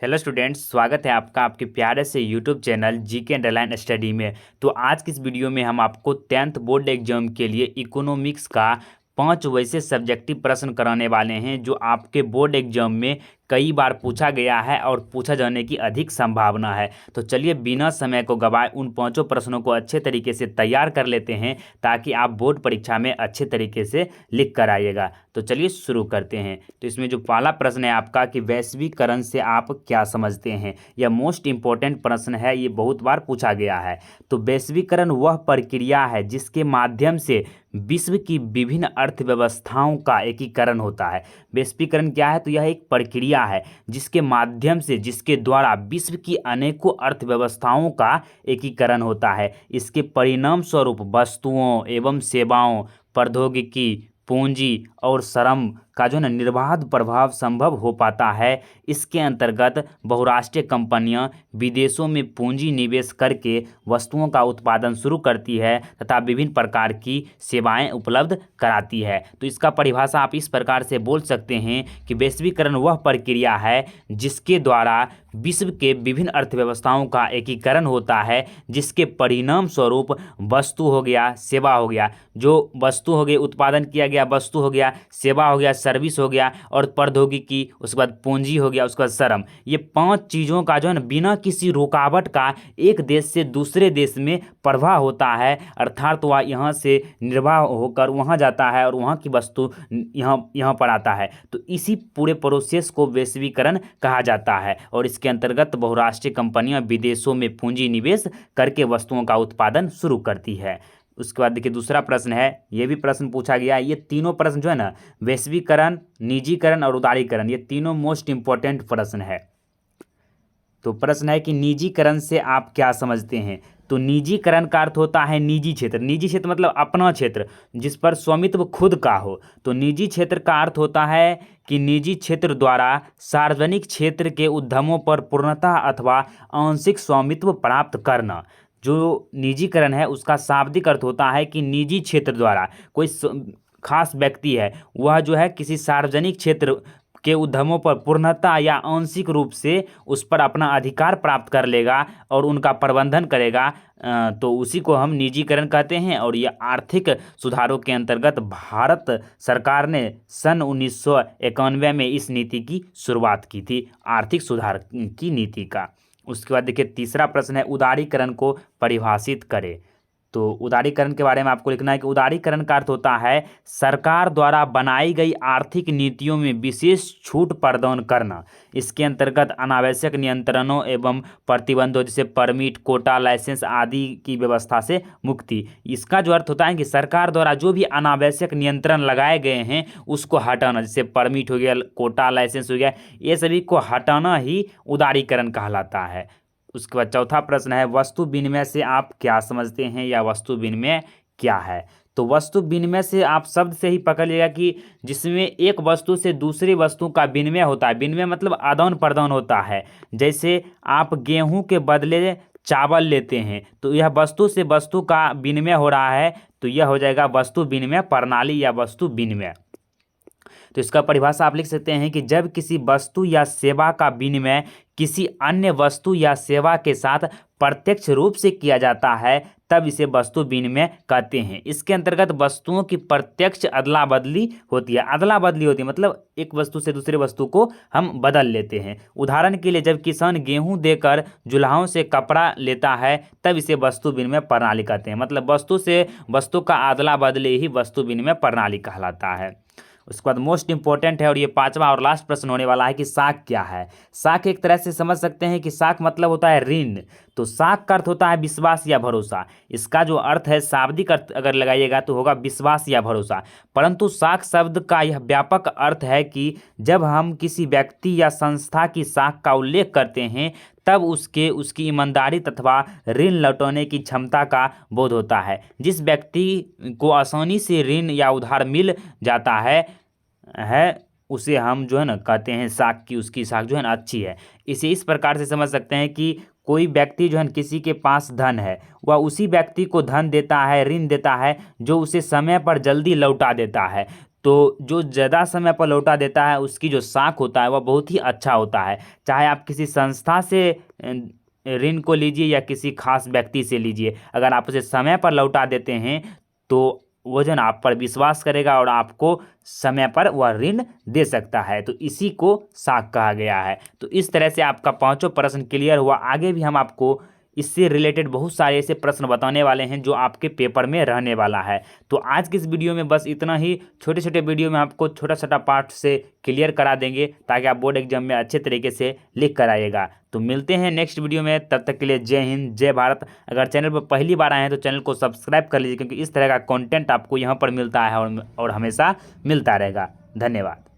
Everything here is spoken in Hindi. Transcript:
हेलो स्टूडेंट्स, स्वागत है आपका आपके प्यारे से YouTube channel GK underline study में। तो आज की इस वीडियो में हम आपको 10th बोर्ड एग्जाम के लिए इकोनॉमिक्स का 5 वैसे सब्जेक्टिव प्रश्न कराने वाले हैं जो आपके बोर्ड एग्जाम में कई बार पूछा गया है और पूछा जाने की अधिक संभावना है। तो चलिए बिना समय को गवाए उन 5 प्रश्नों को अच्छे तरीके से तैयार कर लेते हैं ताकि आप बोर्ड परीक्षा में अच्छे तरीके से लिख कर आइएगा। तो चलिए शुरू करते हैं। तो इसमें जो पहला प्रश्न है आपका कि वैश्वीकरण से आप क्या समझते हैं। यह मोस्ट इंपॉर्टेंट प्रश्न है, ये बहुत बार पूछा गया है। तो वैश्वीकरण वह प्रक्रिया है जिसके माध्यम से विश्व की विभिन्न अर्थव्यवस्थाओं का एकीकरण होता है। वैश्वीकरण क्या है? तो यह एक प्रक्रिया है जिसके माध्यम से जिसके द्वारा विश्व की अनेकों अर्थव्यवस्थाओं का एकीकरण होता है। इसके परिणाम स्वरूप वस्तुओं एवं सेवाओं, प्रौद्योगिकी, पूंजी और श्रम का जो है ना निर्बाध प्रभाव संभव हो पाता है। इसके अंतर्गत बहुराष्ट्रीय कंपनियां विदेशों में पूंजी निवेश करके वस्तुओं का उत्पादन शुरू करती है तथा विभिन्न प्रकार की सेवाएं उपलब्ध कराती है। तो इसका परिभाषा आप इस प्रकार से बोल सकते हैं कि वैश्वीकरण वह प्रक्रिया है जिसके द्वारा विश्व के विभिन्न अर्थव्यवस्थाओं का एकीकरण होता है, जिसके परिणाम स्वरूप वस्तु हो गया, सेवा हो गया, जो वस्तु हो गई उत्पादन किया गया, वस्तु हो गया, सेवा हो गया, सर्विस हो गया और प्रौद्योगिकी, उसके बाद पूंजी हो गया, उसके बाद श्रम, ये 5 चीज़ों का जो है ना बिना किसी रुकावट का एक देश से दूसरे देश में प्रवाह होता है। अर्थात वह यहाँ से निर्वाह होकर वहाँ जाता है और वहाँ की वस्तु यहाँ पर आता है। तो इसी पूरे प्रोसेस को वैश्वीकरण कहा जाता है और इसके अंतर्गत बहुराष्ट्रीय कंपनियां विदेशों में पूंजी निवेश करके वस्तुओं का उत्पादन शुरू करती है। उसके बाद देखिए दूसरा प्रश्न है, ये भी प्रश्न पूछा गया है। ये तीनों प्रश्न जो है ना वैश्वीकरण, निजीकरण और उदारीकरण, ये तीनों मोस्ट इंपॉर्टेंट प्रश्न है। तो प्रश्न है कि निजीकरण से आप क्या समझते हैं। तो निजीकरण का अर्थ होता है निजी क्षेत्र। निजी क्षेत्र मतलब अपना क्षेत्र जिस पर स्वामित्व खुद का हो। तो निजी क्षेत्र का अर्थ होता है कि निजी क्षेत्र द्वारा सार्वजनिक क्षेत्र के उद्यमों पर पूर्णतः अथवा आंशिक स्वामित्व प्राप्त करना। जो निजीकरण है उसका शाब्दिक अर्थ होता है कि निजी क्षेत्र द्वारा कोई खास व्यक्ति है वह जो है किसी सार्वजनिक क्षेत्र के उद्यमों पर पूर्णतः या आंशिक रूप से उस पर अपना अधिकार प्राप्त कर लेगा और उनका प्रबंधन करेगा। तो उसी को हम निजीकरण कहते हैं। और ये आर्थिक सुधारों के अंतर्गत भारत सरकार ने सन 1991 में इस नीति की शुरुआत की थी, आर्थिक सुधार की नीति का। उसके बाद देखिए तीसरा प्रश्न है उदारीकरण को परिभाषित करें। तो उदारीकरण के बारे में आपको लिखना है कि उदारीकरण का अर्थ होता है सरकार द्वारा बनाई गई आर्थिक नीतियों में विशेष छूट प्रदान करना। इसके अंतर्गत अनावश्यक नियंत्रणों एवं प्रतिबंधों जैसे परमिट, कोटा, लाइसेंस आदि की व्यवस्था से मुक्ति। इसका जो अर्थ होता है कि सरकार द्वारा जो भी अनावश्यक नियंत्रण लगाए गए हैं उसको हटाना, जैसे परमिट हो गया, कोटा, लाइसेंस हो गया, ये सभी को हटाना ही उदारीकरण कहलाता है। उसके बाद चौथा प्रश्न है वस्तु विनिमय से आप क्या समझते हैं या वस्तु विनिमय क्या है। तो वस्तु विनिमय से आप शब्द से ही पकड़ लिएगा कि जिसमें एक वस्तु से दूसरी वस्तु का विनिमय होता है। विनिमय मतलब आदान प्रदान होता है। जैसे आप गेहूं के बदले चावल लेते हैं तो यह वस्तु से वस्तु का विनिमय हो रहा है, तो यह हो जाएगा वस्तु विनिमय प्रणाली या वस्तु विनिमय। तो इसका परिभाषा आप लिख सकते हैं कि जब किसी वस्तु या सेवा का विनिमय किसी अन्य वस्तु या सेवा के साथ प्रत्यक्ष रूप से किया जाता है तब इसे वस्तु विनिमय कहते हैं। इसके अंतर्गत वस्तुओं की प्रत्यक्ष अदला बदली होती है। अदला बदली होती है मतलब एक वस्तु से दूसरे वस्तु को हम बदल लेते हैं। उदाहरण के लिए जब किसान गेहूं देकर जुलाहों से कपड़ा लेता है तब इसे वस्तु विनिमय प्रणाली कहते हैं। मतलब वस्तु से वस्तु का अदला बदली ही वस्तु विनिमय प्रणाली कहलाता है। उसके बाद मोस्ट इंपॉर्टेंट है और ये 5वां और लास्ट प्रश्न होने वाला है कि साख क्या है। साख एक तरह से समझ सकते हैं कि साख मतलब होता है ऋण। तो साख का अर्थ होता है विश्वास या भरोसा। इसका जो अर्थ है शाब्दिक अर्थ अगर लगाइएगा तो होगा विश्वास या भरोसा। परंतु साख शब्द का यह व्यापक अर्थ है कि जब हम किसी व्यक्ति या संस्था की साख का उल्लेख करते हैं तब उसकी ईमानदारी तथा ऋण लौटाने की क्षमता का बोध होता है। जिस व्यक्ति को आसानी से ऋण या उधार मिल जाता है उसे हम जो है ना कहते हैं साख की उसकी साख जो है ना अच्छी है। इसे इस प्रकार से समझ सकते हैं कि कोई व्यक्ति जो है किसी के पास धन है वह उसी व्यक्ति को धन देता है, ऋण देता है जो उसे समय पर जल्दी लौटा देता है। तो जो ज़्यादा समय पर लौटा देता है उसकी जो साख होता है वह बहुत ही अच्छा होता है। चाहे आप किसी संस्था से ऋण को लीजिए या किसी खास व्यक्ति से लीजिए, अगर आप उसे समय पर लौटा देते हैं तो वो जन आप पर विश्वास करेगा और आपको समय पर वह ऋण दे सकता है। तो इसी को साख कहा गया है। तो इस तरह से आपका पांचों प्रश्न क्लियर हुआ। आगे भी हम आपको इससे रिलेटेड बहुत सारे ऐसे प्रश्न बताने वाले हैं जो आपके पेपर में रहने वाला है। तो आज की इस वीडियो में बस इतना ही। छोटे छोटे वीडियो में आपको छोटा छोटा पार्ट से क्लियर करा देंगे ताकि आप बोर्ड एग्जाम में अच्छे तरीके से लिख कर आइएगा। तो मिलते हैं नेक्स्ट वीडियो में, तब तक के लिए जय हिंद जय भारत। अगर चैनल पर पहली बार आए हैं तो चैनल को सब्सक्राइब कर लीजिए, क्योंकि इस तरह का कंटेंट आपको यहाँ पर मिलता है और हमेशा मिलता रहेगा। धन्यवाद।